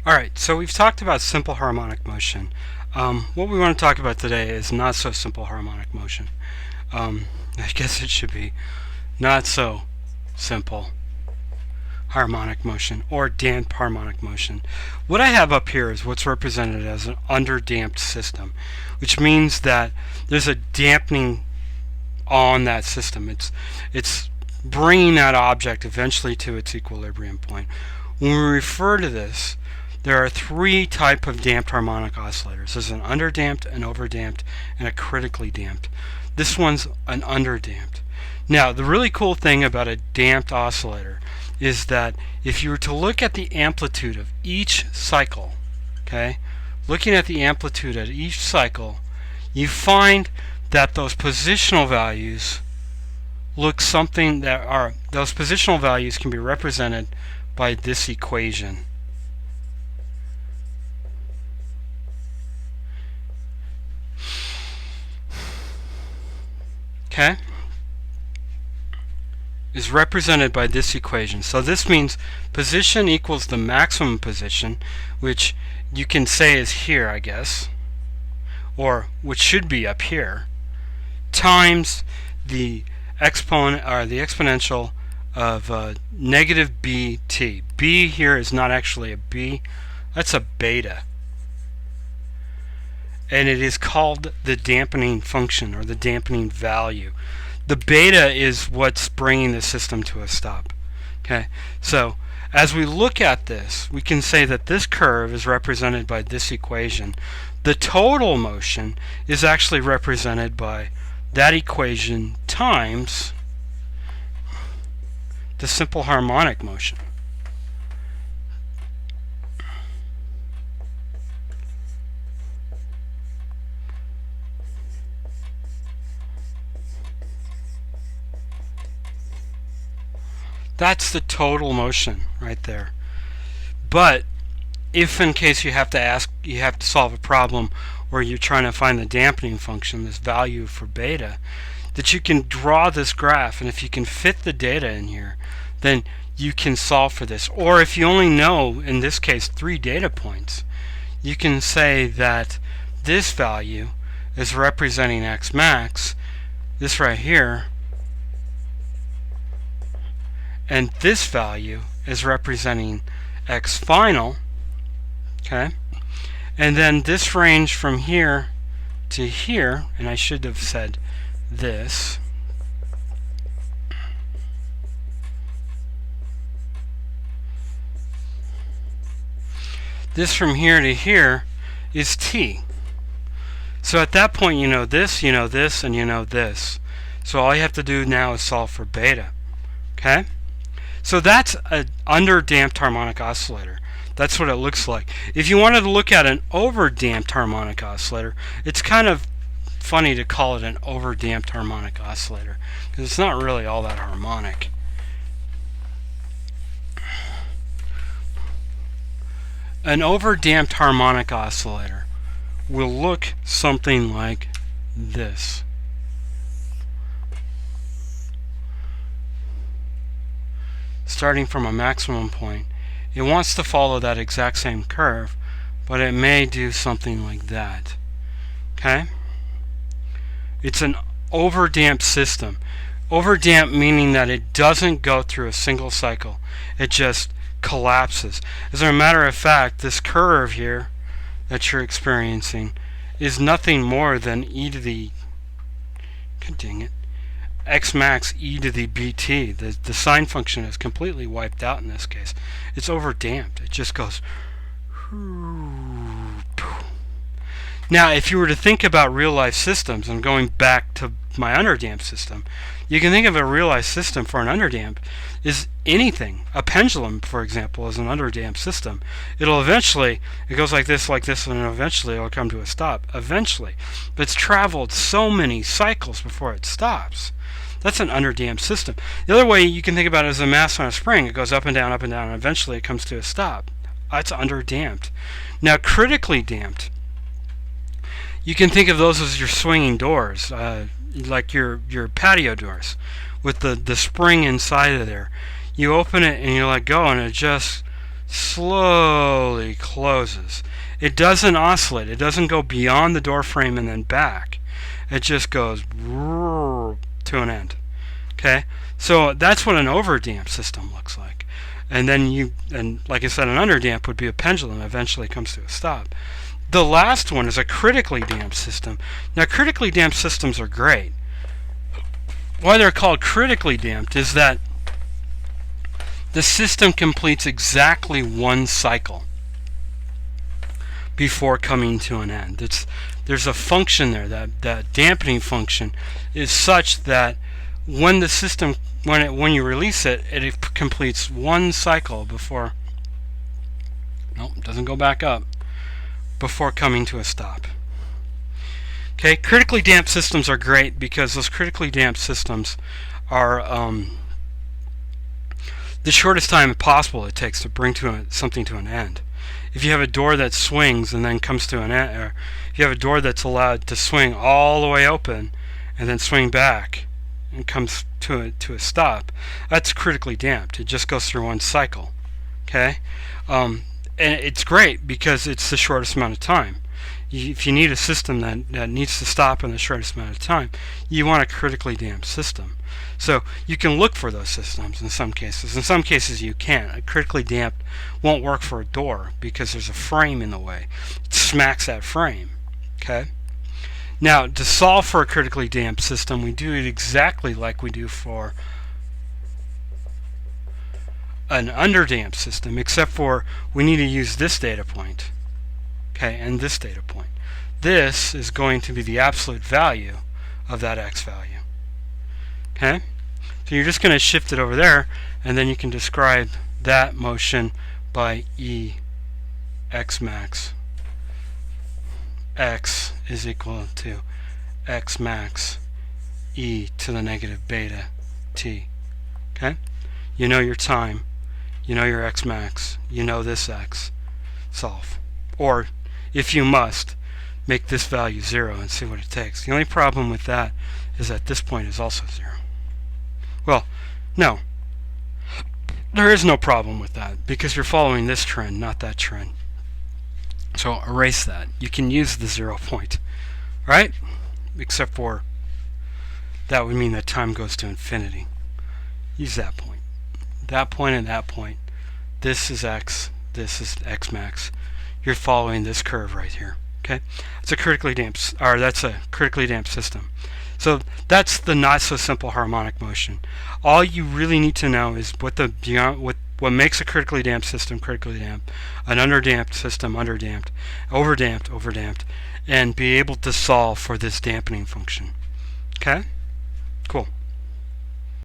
Alright, so we've talked about simple harmonic motion. What we want to talk about today is not so simple harmonic motion. I guess it should be not so simple harmonic motion or damped harmonic motion. What I have up here is what's represented as an underdamped system, which means that there's a dampening on that system. It's bringing that object eventually to its equilibrium point. When we refer to this, there are three types of damped harmonic oscillators. There's an underdamped, an overdamped, and a critically damped. This one's an underdamped. Now, the really cool thing about a damped oscillator is that if you were to look at the amplitude of each cycle, okay, looking at the amplitude at each cycle, you find that those positional values look something that are, those positional values can be represented by this equation. Okay, is represented by this equation. So this means position equals the maximum position, which you can say is here, I guess, or which should be up here, times the exponent or the exponential of negative bt. B here is not actually a b, that's a beta. And it is called the dampening function or the dampening value. The beta is what's bringing the system to a stop. Okay, so as we look at this, we can say that this curve is represented by this equation. The total motion is actually represented by that equation times the simple harmonic motion. That's the total motion right there. But if in case you have to solve a problem where you're trying to find the dampening function, this value for beta, that you can draw this graph, and if you can fit the data in here, then you can solve for this. Or if you only know, in this case, 3 data points, you can say that this value is representing x max, this right here, and this value is representing x final, okay, and then this range from here to here, and I should have said this, this from here to here is t. So at that point you know this, and you know this. So all you have to do now is solve for beta. Okay? So that's an underdamped harmonic oscillator. That's what it looks like. If you wanted to look at an overdamped harmonic oscillator, it's kind of funny to call it an overdamped harmonic oscillator because it's not really all that harmonic. An overdamped harmonic oscillator will look something like this. Starting from a maximum point, it wants to follow that exact same curve, but it may do something like that. Okay? It's an overdamped system. Overdamped meaning that it doesn't go through a single cycle. It just collapses. As a matter of fact, this curve here that you're experiencing is nothing more than e to the, God dang it, x max e to the bt. The sine function is completely wiped out in this case. It's overdamped. It just goes. Now, if you were to think about real-life systems, and going back to my underdamped system, you can think of a real-life system for an underdamped is anything. A pendulum, for example, is an underdamped system. It'll eventually, it goes like this, and eventually it'll come to a stop. Eventually. But it's traveled so many cycles before it stops. That's an underdamped system. The other way you can think about it is a mass on a spring. It goes up and down, and eventually it comes to a stop. That's underdamped. Now, critically damped, you can think of those as your swinging doors, like your patio doors, with the spring inside of there. You open it and you let go, and it just slowly closes. It doesn't oscillate. It doesn't go beyond the door frame and then back. It just goes to an end. Okay, so that's what an overdamp system looks like. And then like I said, an underdamp would be a pendulum. Eventually comes to a stop. The last one is a critically damped system. Now, critically damped systems are great. Why they're called critically damped is that the system completes exactly one cycle before coming to an end. There's a function there, that dampening function is such that when the system, when you release it, it completes one cycle before, nope, doesn't go back up, before coming to a stop. Okay, critically damped systems are great because those critically damped systems are the shortest time possible it takes to bring something to an end. If you have a door that swings and then comes to an end, or if you have a door that's allowed to swing all the way open and then swing back and comes to a stop, that's critically damped. It just goes through one cycle. Okay, and it's great because it's the shortest amount of time. If you need a system that needs to stop in the shortest amount of time, you want a critically damped system. So you can look for those systems in some cases. In some cases you can't. A critically damped won't work for a door because there's a frame in the way. It smacks that frame. Okay? Now, to solve for a critically damped system, we do it exactly like we do for an underdamped system, except for we need to use this data point. Okay, and this data point. This is going to be the absolute value of that x value. Okay, so you're just going to shift it over there, and then you can describe that motion by E x max. X is equal to x max e to the negative beta t. Okay, you know your time, you know your x max, you know this x. Solve. Or if you must, make this value 0 and see what it takes. The only problem with that is that this point is also 0. Well, no. There is no problem with that because you're following this trend, not that trend. So erase that. You can use the 0 point, right? Except for that would mean that time goes to infinity. Use that point. That point and that point. This is x. This is x max. You're following this curve right here. Okay, it's a critically damped, or that's a critically damped system. So that's the not so simple harmonic motion. All you really need to know is what makes a critically damped system critically damped, an underdamped system underdamped, overdamped, and be able to solve for this dampening function. Okay, cool.